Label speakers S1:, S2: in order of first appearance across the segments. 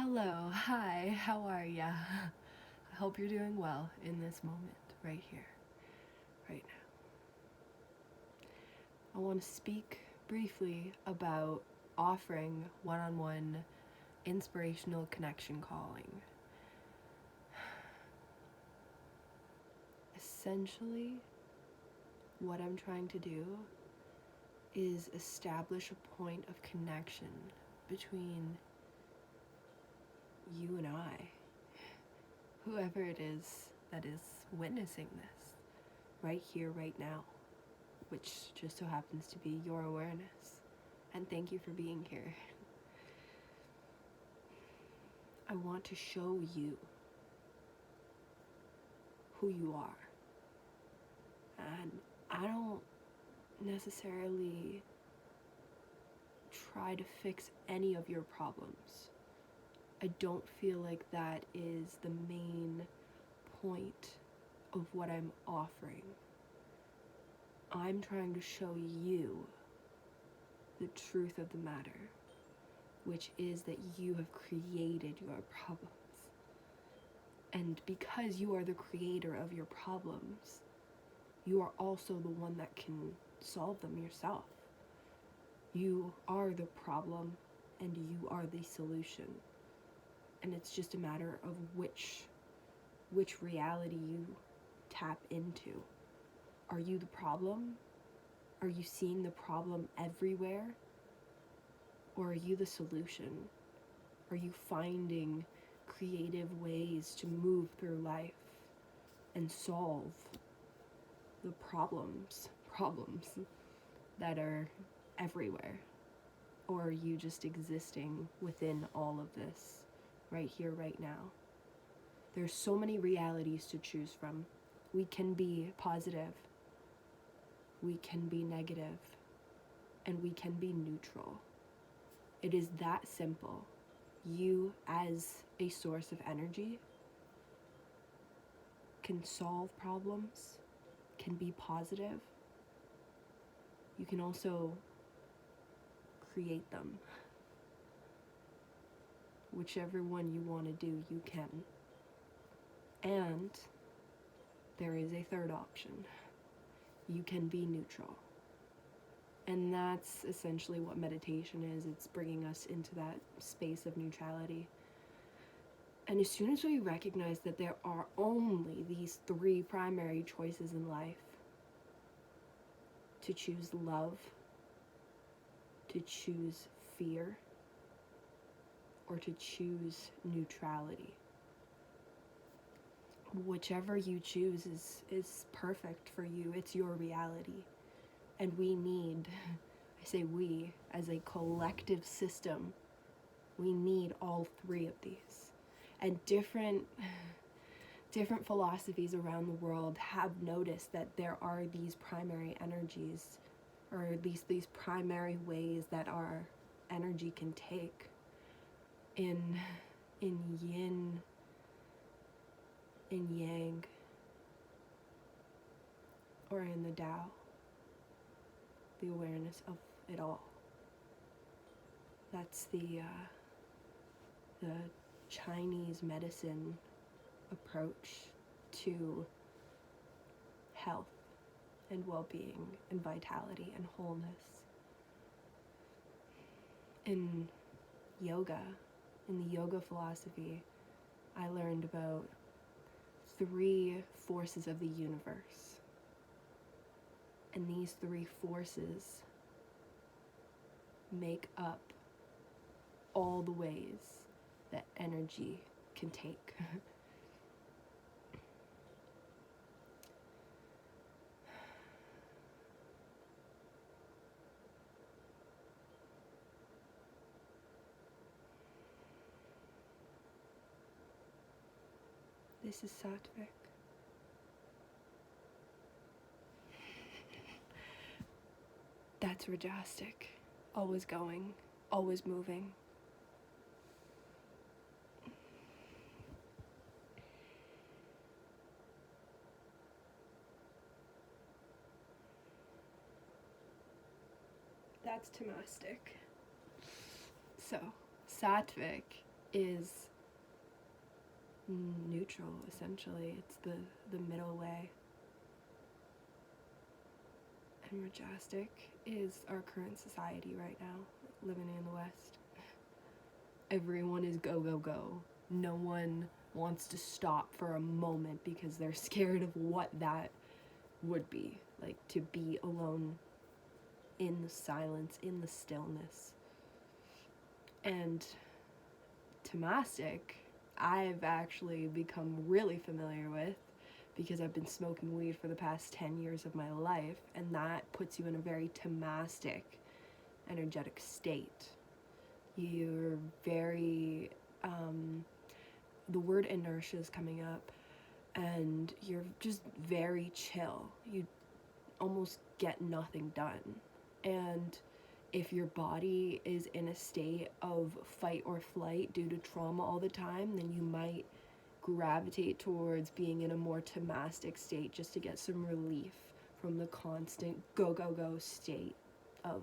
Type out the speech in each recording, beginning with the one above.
S1: Hello, hi, how are ya? I hope you're doing well in this moment, right here, right now. I want to speak briefly about offering one-on-one inspirational connection calling. Essentially, what I'm trying to do is establish a point of connection between you and I, whoever it is that is witnessing this, right here, right now, which just so happens to be your awareness. And thank you for being here. I want to show you who you are. And I don't necessarily try to fix any of your problems. I don't feel like that is the main point of what I'm offering. I'm trying to show you the truth of the matter, which is that you have created your problems. And because you are the creator of your problems, you are also the one that can solve them yourself. You are the problem and you are the solution. And it's just a matter of which reality you tap into. Are you the problem? Are you seeing the problem everywhere? Or are you the solution? Are you finding creative ways to move through life and solve the problems that are everywhere? Or are you just existing within all of this, right here, right now? There's so many realities to choose from. We can be positive, we can be negative, and we can be neutral. It is that simple. You, as a source of energy, can solve problems, can be positive. You can also create them. Whichever one you want to do, you can. And there is a third option. You can be neutral. And that's essentially what meditation is. It's bringing us into that space of neutrality. And as soon as we recognize that there are only these three primary choices in life, to choose love, to choose fear, or to choose neutrality, whichever you choose is perfect for you. It's your reality. And we need, I say we, as a collective system, we need all three of these. And different philosophies around the world have noticed that there are these primary energies, or at least these primary ways that our energy can take in yin, in yang, or in the Tao, the awareness of it all. That's the Chinese medicine approach to health and well-being and vitality and wholeness. In yoga, in the yoga philosophy, I learned about three forces of the universe. And these three forces make up all the ways that energy can take. This is Sattvic. That's Rajastic. Always going, always moving. That's Tamastic. So, Sattvic is neutral, essentially. It's the middle way. And majestic is our current society right now, living in the West. Everyone is go, go, go. No one wants to stop for a moment because they're scared of what that would be. Like, to be alone in the silence, in the stillness. And Tomastic, I've actually become really familiar with because I've been smoking weed for the past 10 years of my life, and that puts you in a very Tomastic energetic state. You're very, the word inertia is coming up, and you're just very chill. You almost get nothing done. And if your body is in a state of fight or flight due to trauma all the time, then you might gravitate towards being in a more Tomastic state just to get some relief from the constant go, go, go state of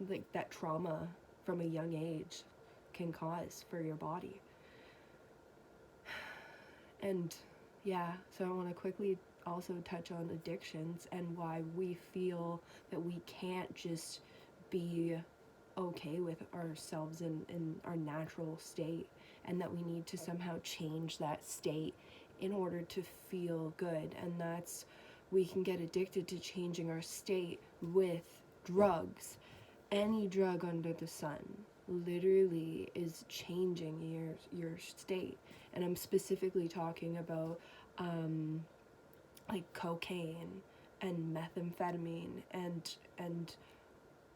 S1: like that trauma from a young age can cause for your body. And yeah, so I want to quickly also touch on addictions and why we feel that we can't just be okay with ourselves in our natural state, and that we need to somehow change that state in order to feel good. And that's, we can get addicted to changing our state with drugs. Any drug under the sun literally is changing your state. And I'm specifically talking about like cocaine and methamphetamine and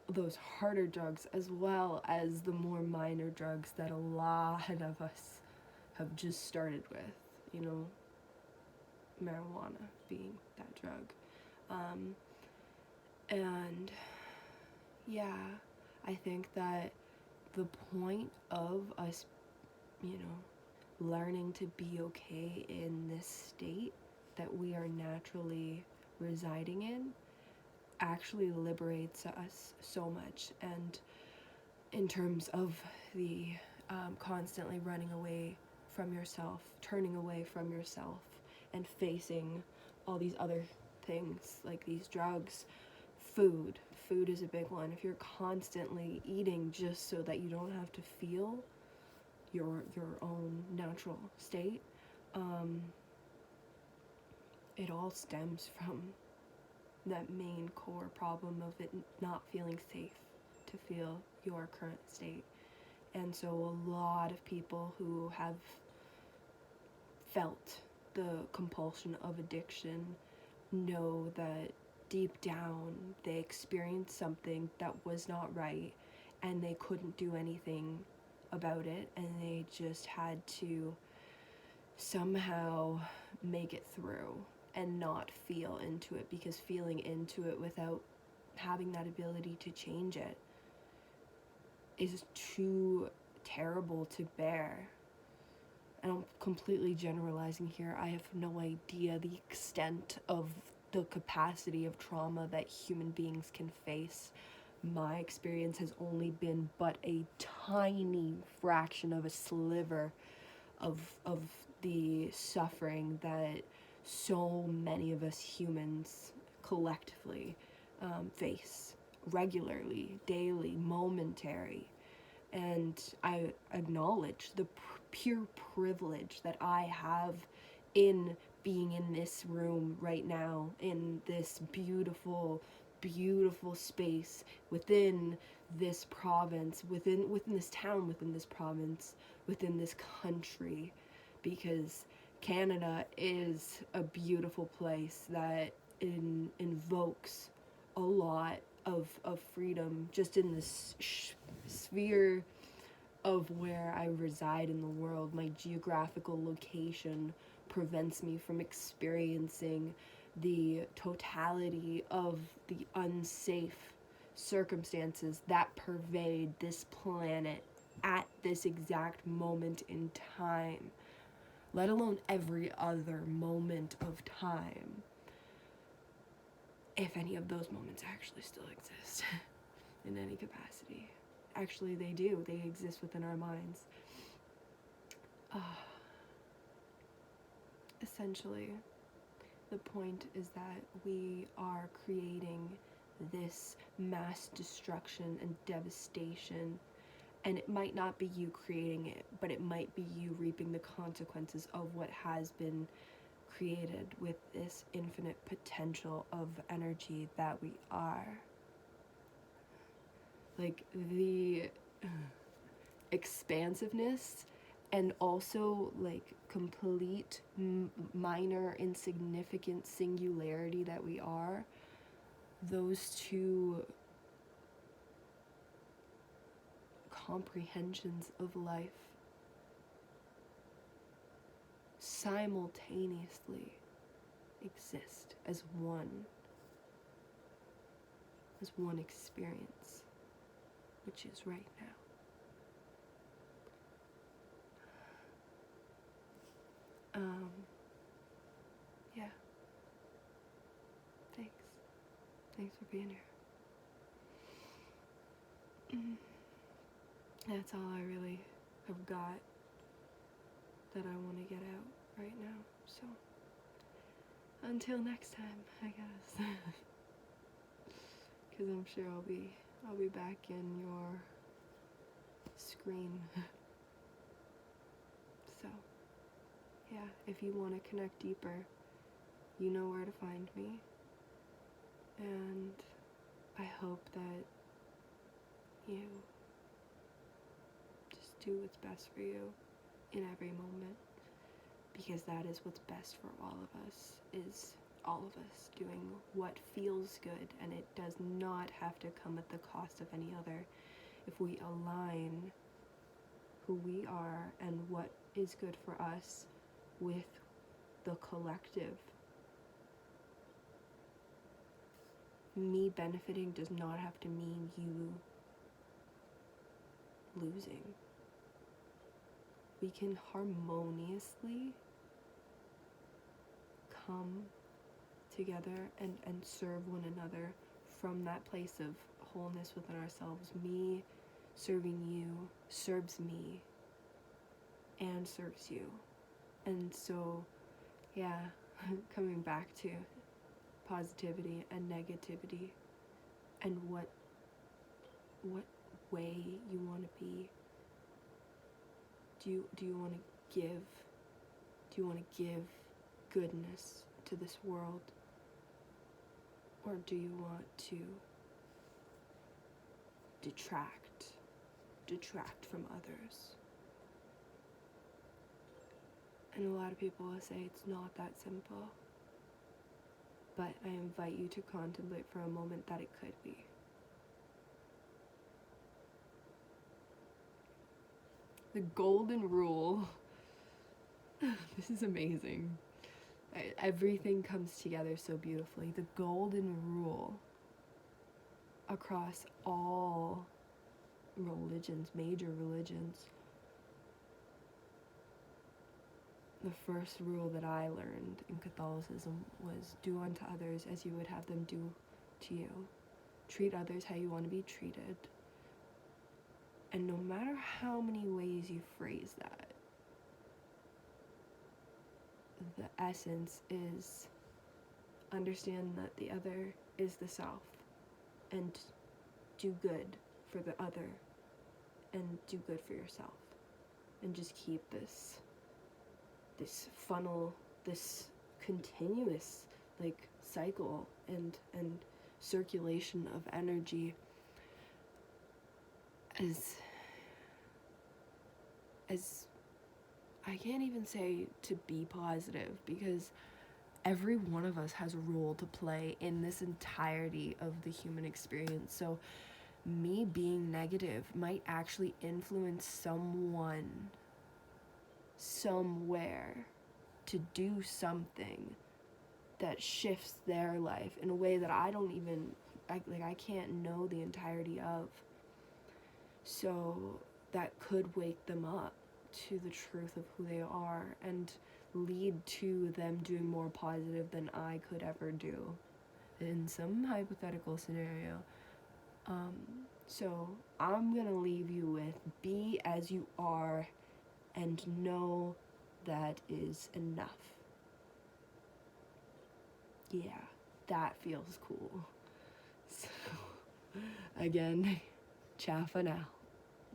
S1: those harder drugs, as well as the more minor drugs that a lot of us have just started with, you know, marijuana being that drug. And yeah, I think that the point of us, you know, learning to be okay in this state that we are naturally residing in actually liberates us so much. And in terms of the constantly running away from yourself, turning away from yourself, and facing all these other things like these drugs, food is a big one. If you're constantly eating just so that you don't have to feel your own natural state, it all stems from that main core problem of it not feeling safe to feel your current state. And so a lot of people who have felt the compulsion of addiction know that deep down they experienced something that was not right, and they couldn't do anything about it, and they just had to somehow make it through and not feel into it, because feeling into it without having that ability to change it is too terrible to bear. And I'm completely generalizing here. I have no idea the extent of the capacity of trauma that human beings can face. My experience has only been but a tiny fraction of a sliver of the suffering that so many of us humans collectively face regularly, daily, momentary. And I acknowledge the pure privilege that I have in being in this room right now, in this beautiful, beautiful space within this province, within this town, within this province, within this country, because Canada is a beautiful place that invokes a lot of freedom just in this sphere of where I reside in the world. My geographical location prevents me from experiencing the totality of the unsafe circumstances that pervade this planet at this exact moment in time, let alone every other moment of time, if any of those moments actually still exist in any capacity. Actually, they do. They exist within our minds. Essentially, the point is that we are creating this mass destruction and devastation, and it might not be you creating it, but it might be you reaping the consequences of what has been created with this infinite potential of energy that we are. Like the expansiveness and also like complete minor insignificant singularity that we are, those two comprehensions of life simultaneously exist as one experience, which is right now. Yeah. Thanks for being here. That's all I really have got that I want to get out right now. So until next time, I guess. Because I'm sure I'll be back in your screen. So yeah, if you want to connect deeper, you know where to find me. And I hope that you just do what's best for you in every moment, because that is what's best for all of us, is all of us doing what feels good, and it does not have to come at the cost of any other. If we align who we are and what is good for us with the collective, me benefiting does not have to mean you losing. We can harmoniously come together and serve one another from that place of wholeness within ourselves. Me serving you serves me and serves you. And so, yeah, coming back to positivity and negativity and what way you want to be. Do you want to give goodness to this world, or do you want to detract from others? And a lot of people will say it's not that simple, but I invite you to contemplate for a moment that it could be. The golden rule. This is amazing. Everything comes together so beautifully. The golden rule across all religions, major religions. The first rule that I learned in Catholicism was do unto others as you would have them do to you. Treat others how you want to be treated. And no matter how many ways you phrase that, the essence is understand that the other is the self, and do good for the other and do good for yourself, and just keep this funnel, this continuous like cycle and circulation of energy as I can't even say to be positive, because every one of us has a role to play in this entirety of the human experience. So me being negative might actually influence someone somewhere to do something that shifts their life in a way that I don't even, I can't know the entirety of. So that could wake them up to the truth of who they are and lead to them doing more positive than I could ever do in some hypothetical scenario. So I'm gonna leave you with be as you are and know that is enough. Yeah, that feels cool. So, again, ciao for now.